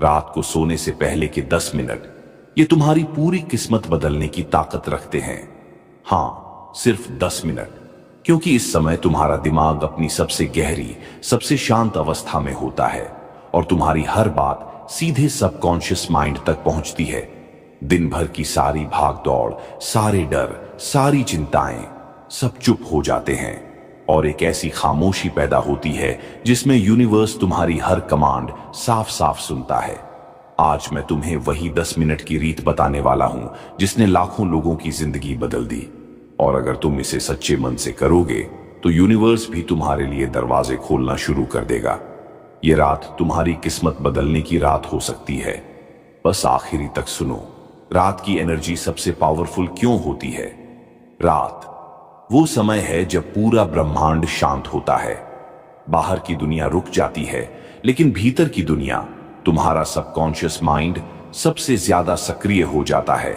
रात को सोने से पहले के 10 मिनट ये तुम्हारी पूरी किस्मत बदलने की ताकत रखते हैं। हां, सिर्फ 10 मिनट, क्योंकि इस समय तुम्हारा दिमाग अपनी सबसे गहरी, सबसे शांत अवस्था में होता है और तुम्हारी हर बात सीधे सबकॉन्शियस माइंड तक पहुंचती है। दिन भर की सारी भागदौड़, सारे डर, सारी चिंताएं सब चुप हो जाते हैं और एक ऐसी खामोशी पैदा होती है जिसमें यूनिवर्स तुम्हारी हर कमांड साफ साफ सुनता है। आज मैं तुम्हें वही 10 मिनट की रीत बताने वाला हूं जिसने लाखों लोगों की जिंदगी बदल दी। और अगर तुम इसे सच्चे मन से करोगे तो यूनिवर्स भी तुम्हारे लिए दरवाजे खोलना शुरू कर देगा। ये रात तुम्हारी किस्मत बदलने की रात हो सकती है। बस आखिरी तक सुनो। रात की एनर्जी सबसे पावरफुल क्यों होती है? रात वो समय है जब पूरा ब्रह्मांड शांत होता है। बाहर की दुनिया रुक जाती है, लेकिन भीतर की दुनिया, तुम्हारा सबकॉन्शियस माइंड सबसे ज्यादा सक्रिय हो जाता है।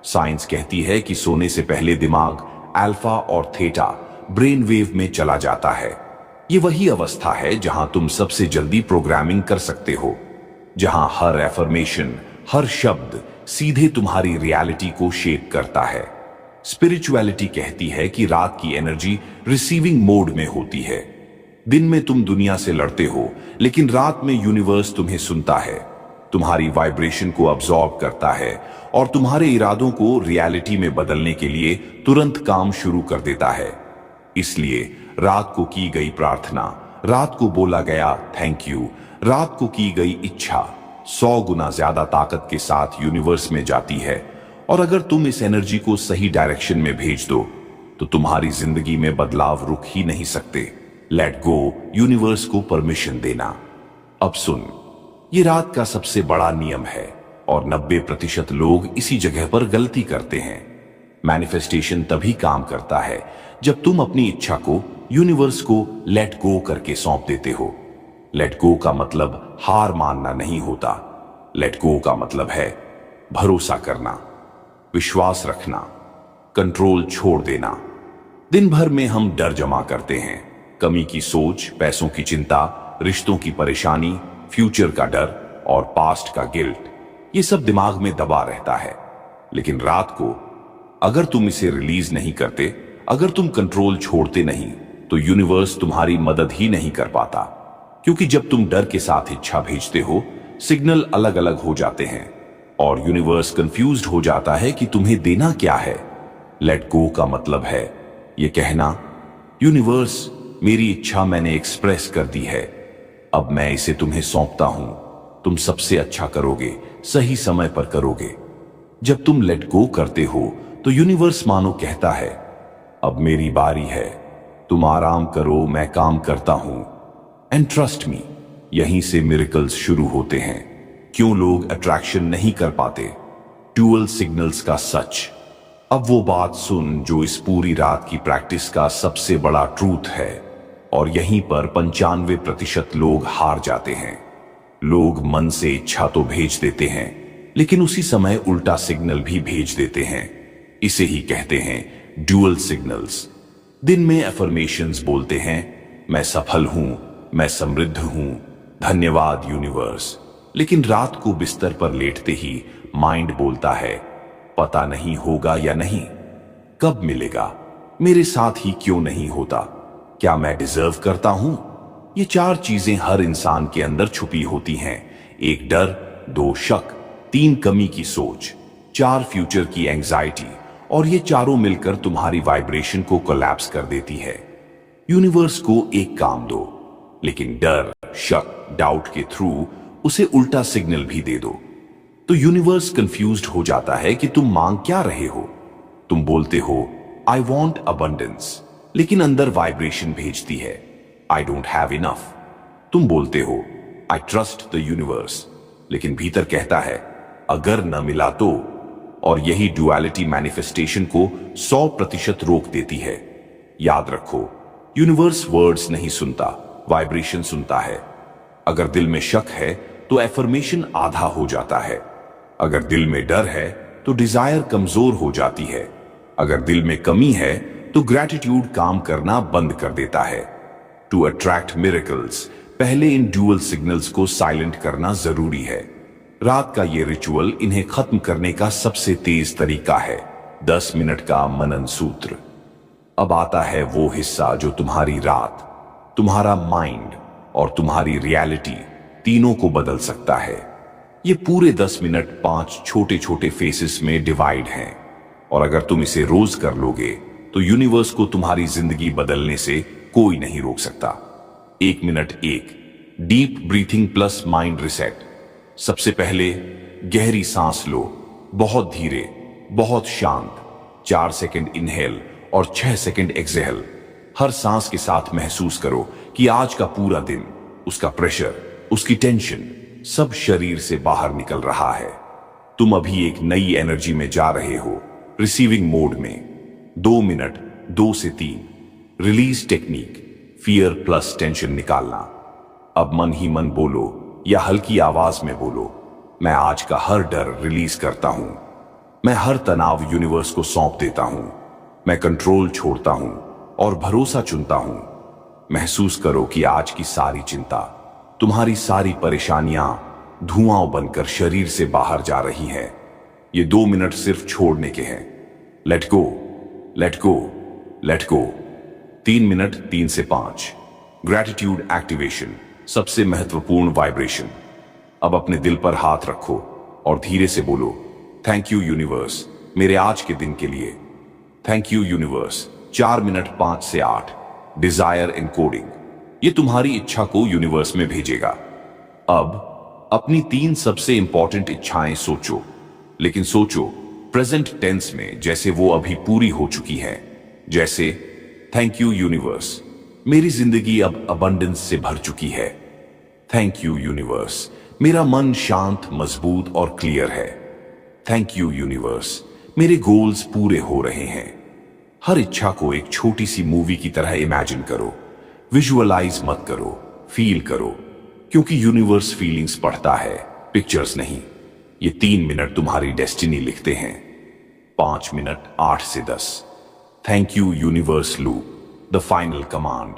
साइंस कहती है कि सोने से पहले दिमाग अल्फा और थीटा ब्रेन वेव में चला जाता है। ये वही अवस्था है जहां तुम सबसे जल्दी प्रोग्रामिंग कर सकते हो, जहां हर एफर्मेशन, हर शब्द सीधे तुम्हारी रियलिटी को शेप करता है। स्पिरिचुअलिटी कहती है कि रात की एनर्जी रिसीविंग मोड में होती है। दिन में तुम दुनिया से लड़ते हो, लेकिन रात में यूनिवर्स तुम्हें सुनता है, तुम्हारी वाइब्रेशन को अब्सॉर्ब करता है और तुम्हारे इरादों को रियलिटी में बदलने के लिए तुरंत काम शुरू कर देता है। इसलिए रात को की गई प्रार्थना, रात को बोला गया थैंक यू, रात को की गई इच्छा 100 गुना ज्यादा ताकत के साथ यूनिवर्स में जाती है। और अगर तुम इस एनर्जी को सही डायरेक्शन में भेज दो तो तुम्हारी जिंदगी में बदलाव रुक ही नहीं सकते। लेट गो, यूनिवर्स को परमिशन देना। अब सुन, ये रात का सबसे बड़ा नियम है और 90% लोग इसी जगह पर गलती करते हैं। मैनिफेस्टेशन तभी काम करता है जब तुम अपनी इच्छा को यूनिवर्स को लेट गो करके सौंप देते हो। लेट गो का मतलब हार मानना नहीं होता। लेट गो का मतलब है भरोसा करना, विश्वास रखना, कंट्रोल छोड़ देना। दिन भर में हम डर जमा करते हैं, कमी की सोच, पैसों की चिंता, रिश्तों की परेशानी, फ्यूचर का डर और पास्ट का गिल्ट। ये सब दिमाग में दबा रहता है। लेकिन रात को अगर तुम इसे रिलीज नहीं करते, अगर तुम कंट्रोल छोड़ते नहीं, तो यूनिवर्स तुम्हारी मदद ही नहीं कर पाता। क्योंकि जब तुम डर के साथ इच्छा भेजते हो, सिग्नल अलग अलग हो जाते हैं और यूनिवर्स कंफ्यूज्ड हो जाता है कि तुम्हें देना क्या है। लेट गो का मतलब है ये कहना, यूनिवर्स, मेरी इच्छा मैंने एक्सप्रेस कर दी है, अब मैं इसे तुम्हें सौंपता हूं। तुम सबसे अच्छा करोगे, सही समय पर करोगे। जब तुम लेट गो करते हो तो यूनिवर्स मानो कहता है, अब मेरी बारी है, तुम आराम करो, मैं काम करता हूं। एंड ट्रस्ट मी, यहीं से मिरेकल्स शुरू होते हैं। क्यों लोग अट्रैक्शन नहीं कर पाते? ड्यूअल सिग्नल्स का सच। अब वो बात सुन जो इस पूरी रात की प्रैक्टिस का सबसे बड़ा ट्रूथ है, और यहीं पर 95% लोग हार जाते हैं। लोग मन से इच्छा तो भेज देते हैं, लेकिन उसी समय उल्टा सिग्नल भी भेज देते हैं। इसे ही कहते हैं ड्यूअल सिग्नल्स। दिन में अफर्मेशंस बोलते हैं, मैं सफल हूं, मैं समृद्ध हूं, धन्यवाद यूनिवर्स। लेकिन रात को बिस्तर पर लेटते ही माइंड बोलता है, पता नहीं होगा या नहीं, कब मिलेगा, मेरे साथ ही क्यों नहीं होता, क्या मैं डिजर्व करता हूं? ये 4 चीजें हर इंसान के अंदर छुपी होती हैं। 1 डर, 2 शक, 3 कमी की सोच, 4 फ्यूचर की एंजाइटी, और ये चारों मिलकर तुम्हारी वाइब्रेशन को कोलैप्स कर देती है। यूनिवर्स को एक काम दो, लेकिन डर, शक, डाउट के थ्रू उसे उल्टा सिग्नल भी दे दो, तो यूनिवर्स कंफ्यूज्ड हो जाता है कि तुम मांग क्या रहे हो। तुम बोलते हो आई वॉन्ट अबंडेंस, लेकिन अंदर वाइब्रेशन भेजती है आई डोंट हैव इनफ। तुम बोलते हो आई ट्रस्ट द यूनिवर्स, लेकिन भीतर कहता है अगर न मिला तो। और यही डुअलिटी मैनिफेस्टेशन को 100% रोक देती है। याद रखो, यूनिवर्स वर्ड्स नहीं सुनता, वाइब्रेशन सुनता है। अगर दिल में शक है तो एफर्मेशन आधा हो जाता है। अगर दिल में डर है तो डिजायर कमजोर हो जाती है। अगर दिल में कमी है तो ग्रैटिट्यूड काम करना बंद कर देता है। टू अट्रैक्ट मिरेकल्स, पहले इन ड्यूअल सिग्नल्स को साइलेंट करना जरूरी है। रात का ये रिचुअल इन्हें खत्म करने का सबसे तेज तरीका है। 10 मिनट का मनन सूत्र। अब आता है वो हिस्सा जो तुम्हारी रात, तुम्हारा माइंड और तुम्हारी रियलिटी तीनों को बदल सकता है। ये पूरे 10 मिनट 5 छोटे छोटे फेसेस में डिवाइड हैं, और अगर तुम इसे रोज कर लोगे तो यूनिवर्स को तुम्हारी जिंदगी बदलने से कोई नहीं रोक सकता। 1 minute 1 deep breathing plus mind reset. सबसे पहले गहरी सांस लो, बहुत धीरे, बहुत शांत। 4 सेकंड इनहेल और 6 सेकंड एक्सहेल। हर सांस के साथ महसूस करो कि आज का पूरा दिन, उसका प्रेशर, उसकी टेंशन सब शरीर से बाहर निकल रहा है। तुम अभी एक नई एनर्जी में जा रहे हो, रिसीविंग मोड में। 2 मिनट 2 से 3 release technique, fear plus tension निकालना। अब मन ही मन बोलो या हल्की आवाज में बोलो, मैं आज का हर डर रिलीज करता हूं, मैं हर तनाव यूनिवर्स को सौंप देता हूं, मैं कंट्रोल छोड़ता हूं और भरोसा चुनता हूं। महसूस करो कि आज की सारी चिंता, तुम्हारी सारी परेशानियां धुआं बनकर शरीर से बाहर जा रही हैं। ये 2 मिनट सिर्फ छोड़ने के हैं। Let go, let go, let go. 3 minute 3 से 5 ग्रैटिट्यूड एक्टिवेशन, सबसे महत्वपूर्ण वाइब्रेशन। अब अपने दिल पर हाथ रखो और धीरे से बोलो, थैंक यू यूनिवर्स मेरे आज के दिन के लिए। Thank you universe. 4 मिनट 5 से 8 डिजायर एनकोडिंग। ये तुम्हारी इच्छा को यूनिवर्स में भेजेगा। अब अपनी 3 सबसे इंपॉर्टेंट इच्छाएं सोचो, लेकिन सोचो प्रेजेंट टेंस में, जैसे वो अभी पूरी हो चुकी हैं। जैसे थैंक यू यूनिवर्स, मेरी जिंदगी अब अबंडेंस से भर चुकी है। थैंक यू यूनिवर्स, मेरा मन शांत, मजबूत और क्लियर है। थैंक यू यूनिवर्स, मेरे गोल्स पूरे हो रहे हैं। हर इच्छा को एक छोटी सी मूवी की तरह इमेजिन करो। विजुअलाइज मत करो, फील करो, क्योंकि यूनिवर्स फीलिंग्स पढ़ता है, पिक्चर्स नहीं। ये 3 मिनट तुम्हारी डेस्टिनी लिखते हैं। 5 मिनट 8 से 10 thank you universe loop, the final command.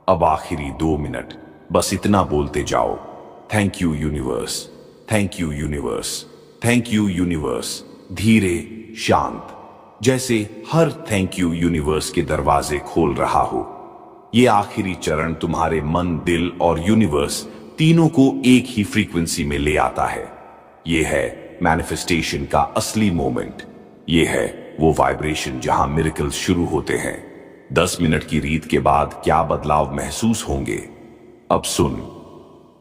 अब आखिरी 2 मिनट बस इतना बोलते जाओ, thank you universe, thank you universe, thank you universe. धीरे, शांत, जैसे हर थैंक यू यूनिवर्स के दरवाजे खोल रहा हो। ये आखिरी चरण तुम्हारे मन, दिल और यूनिवर्स तीनों को एक ही फ्रीक्वेंसी में ले आता है। ये है मैनिफेस्टेशन का असली मोमेंट। ये है वो वाइब्रेशन जहां मिरेकल्स शुरू होते हैं। 10 मिनट की रीत के बाद क्या बदलाव महसूस होंगे? अब सुन,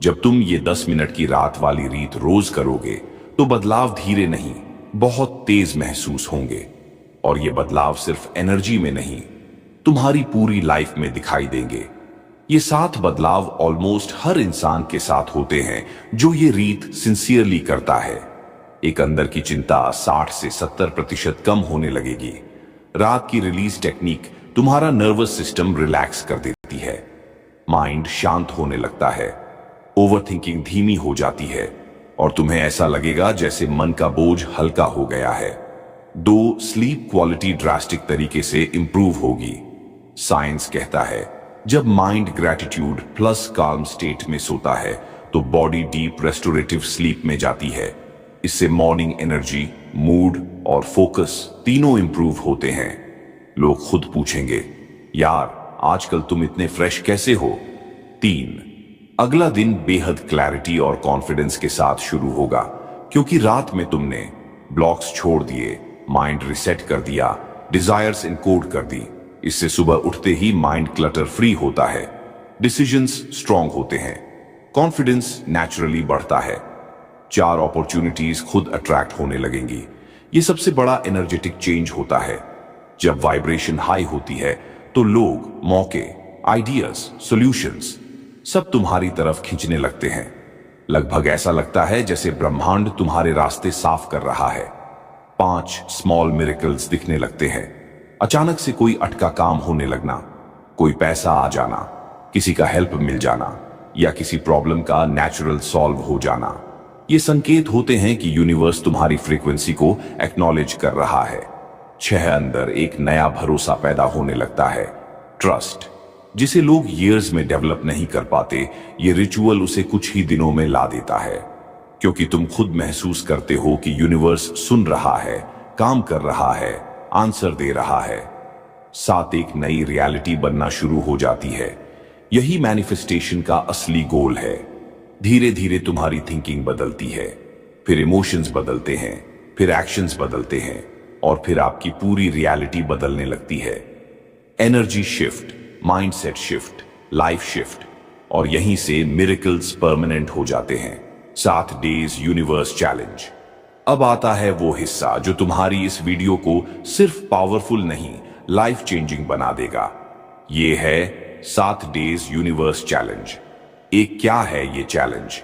जब तुम ये 10 मिनट की रात वाली रीत रोज करोगे तो बदलाव धीरे नहीं, बहुत तेज महसूस होंगे। और ये बदलाव सिर्फ एनर्जी में नहीं, तुम्हारी पूरी लाइफ में दिखाई देंगे। ये 7 बदलाव ऑलमोस्ट हर इंसान के साथ होते हैं जो ये रीत सिंसियरली करता है। एक अंदर की चिंता 60 से 70% कम होने लगेगी। रात की रिलीज टेक्निक तुम्हारा नर्वस सिस्टम रिलैक्स कर देती है। माइंड शांत होने लगता है, ओवरथिंकिंग धीमी हो जाती है और तुम्हें ऐसा लगेगा जैसे मन का बोझ हल्का हो गया है। 2 स्लीप क्वालिटी ड्रास्टिक तरीके से इंप्रूव होगी। साइंस कहता है जब mind gratitude plus calm state में सोता है तो बॉडी डीप रेस्टोरेटिव स्लीप में जाती है। इससे मॉर्निंग एनर्जी, मूड और फोकस तीनों इंप्रूव होते हैं। लोग खुद पूछेंगे, यार आजकल तुम इतने फ्रेश कैसे हो? 3 अगला दिन बेहद क्लैरिटी और कॉन्फिडेंस के साथ शुरू होगा, क्योंकि रात में तुमने ब्लॉक्स छोड़ दिए, माइंड रिसेट कर दिया, डिजायर्स इनकोड कर दी। इससे सुबह उठते ही माइंड क्लटर फ्री होता है, डिसीजंस स्ट्रांग होते हैं, कॉन्फिडेंस नेचुरली बढ़ता है, 4 अपॉर्चुनिटीज खुद अट्रैक्ट होने लगेंगी। ये सबसे बड़ा एनर्जेटिक चेंज होता है। जब वाइब्रेशन हाई होती है तो लोग, मौके, आइडियाज, सॉल्यूशंस सब तुम्हारी तरफ खींचने लगते हैं। लगभग ऐसा लगता है जैसे ब्रह्मांड तुम्हारे रास्ते साफ कर रहा है। 5 स्मॉल मिरेकल्स दिखने लगते हैं। अचानक से कोई अटका काम होने लगना, कोई पैसा आ जाना, किसी का हेल्प मिल जाना या किसी प्रॉब्लम का नेचुरल सॉल्व हो जाना। ये संकेत होते हैं कि यूनिवर्स तुम्हारी फ्रीक्वेंसी को एक्नॉलेज कर रहा है। 6 अंदर एक नया भरोसा पैदा होने लगता है, ट्रस्ट। जिसे लोग ईयर्स में डेवलप नहीं कर पाते, ये रिचुअल उसे कुछ ही दिनों में ला देता है, क्योंकि तुम खुद महसूस करते हो कि यूनिवर्स सुन रहा है, काम कर रहा है, आंसर दे रहा है। साथ एक नई रियलिटी बनना शुरू हो जाती है। यही मैनिफेस्टेशन का असली गोल है। धीरे धीरे तुम्हारी थिंकिंग बदलती है, फिर इमोशंस बदलते हैं, फिर एक्शंस बदलते हैं, और फिर आपकी पूरी रियलिटी बदलने लगती है। Energy shift, mindset shift, life shift, और यहीं से मिरेकल्स परमानेंट हो जाते हैं। 7 डेज यूनिवर्स चैलेंज। अब आता है वो हिस्सा जो तुम्हारी इस वीडियो को सिर्फ पावरफुल नहीं, लाइफ चेंजिंग बना देगा। ये है 7 डेज यूनिवर्स चैलेंज। एक क्या है ये चैलेंज?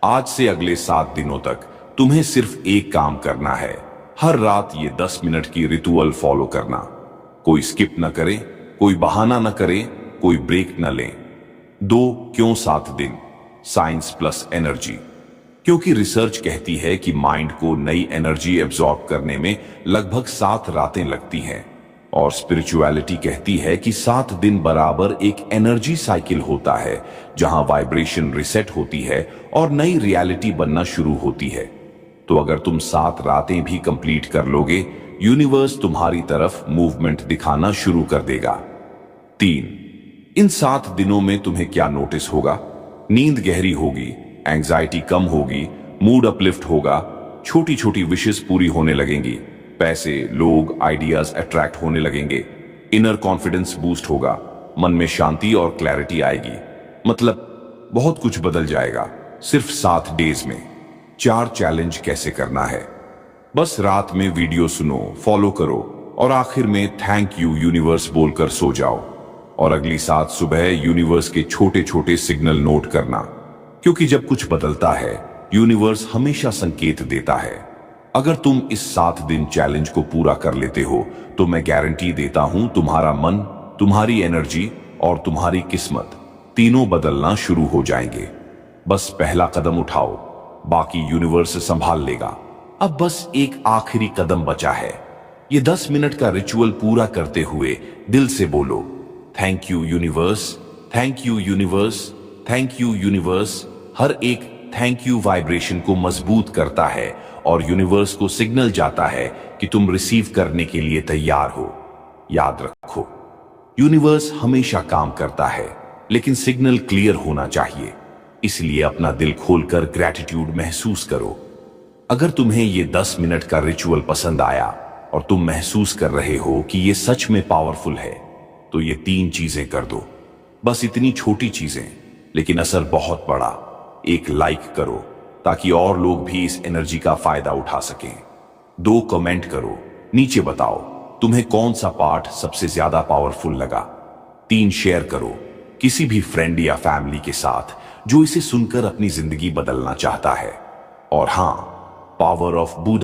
आज से अगले 7 दिनों तक तुम्हें सिर्फ एक काम करना है। हर रात ये 10 मिनट की रिचुअल फॉलो करना। कोई स्किप न करे, कोई बहाना न करे, कोई ब्रेक न लें। 2 क्यों 7 दिन? Science plus energy. क्योंकि रिसर्च कहती है कि माइंड को नई एनर्जी एब्जॉर्ब करने में लगभग 7 रातें लगती हैं, और स्पिरिचुअलिटी कहती है कि 7 दिन बराबर एक एनर्जी साइकिल होता है, जहां वाइब्रेशन रिसेट होती है और नई रियलिटी बनना शुरू होती है। तो अगर तुम 7 रातें भी कंप्लीट कर लोगे, यूनिवर्स तुम्हारी तरफ मूवमेंट दिखाना शुरू कर देगा। 3 इन 7 दिनों में तुम्हें क्या नोटिस होगा? नींद गहरी होगी, एंजाइटी कम होगी, मूड अपलिफ्ट होगा, छोटी छोटी विशेस पूरी होने लगेंगी, पैसे, लोग, आइडियाज अट्रैक्ट होने लगेंगे, इनर कॉन्फिडेंस बूस्ट होगा, मन में शांति और क्लैरिटी आएगी। मतलब बहुत कुछ बदल जाएगा सिर्फ 7 डेज में। 4 चैलेंज कैसे करना है? बस रात में वीडियो सुनो, फॉलो करो, और आखिर में थैंक यू यूनिवर्स बोलकर सो जाओ। और अगली 7 सुबह यूनिवर्स के छोटे छोटे सिग्नल नोट करना, क्योंकि जब कुछ बदलता है, यूनिवर्स हमेशा संकेत देता है। अगर तुम इस 7 दिन चैलेंज को पूरा कर लेते हो, तो मैं गारंटी देता हूं तुम्हारा मन, तुम्हारी एनर्जी और तुम्हारी किस्मत तीनों बदलना शुरू हो जाएंगे। बस पहला कदम उठाओ, बाकी यूनिवर्स संभाल लेगा। अब बस एक आखिरी कदम बचा है। ये 10 मिनट का रिचुअल पूरा करते हुए दिल से बोलो, thank you universe, thank you universe, thank you universe. हर एक थैंक यू वाइब्रेशन को मजबूत करता है और यूनिवर्स को सिग्नल जाता है कि तुम रिसीव करने के लिए तैयार हो। याद रखो, यूनिवर्स हमेशा काम करता है, लेकिन सिग्नल क्लियर होना चाहिए। इसलिए अपना दिल खोलकर ग्रैटिट्यूड महसूस करो। अगर तुम्हें ये 10 मिनट का रिचुअल पसंद आया और तुम महसूस कर रहे हो कि ये सच में पावरफुल है, तो ये 3 चीजें कर दो। बस इतनी छोटी चीजें, लेकिन असर बहुत बड़ा। एक लाइक करो ताकि और लोग भी इस एनर्जी का फायदा उठा सकें। 2 कमेंट करो, नीचे बताओ तुम्हें कौन सा पार्ट सबसे ज्यादा पावरफुल लगा। 3 शेयर करो किसी भी फ्रेंड या फैमिली के साथ जो इसे सुनकर अपनी जिंदगी बदलना चाहता है। और हां, पावर ऑफ बुद्ध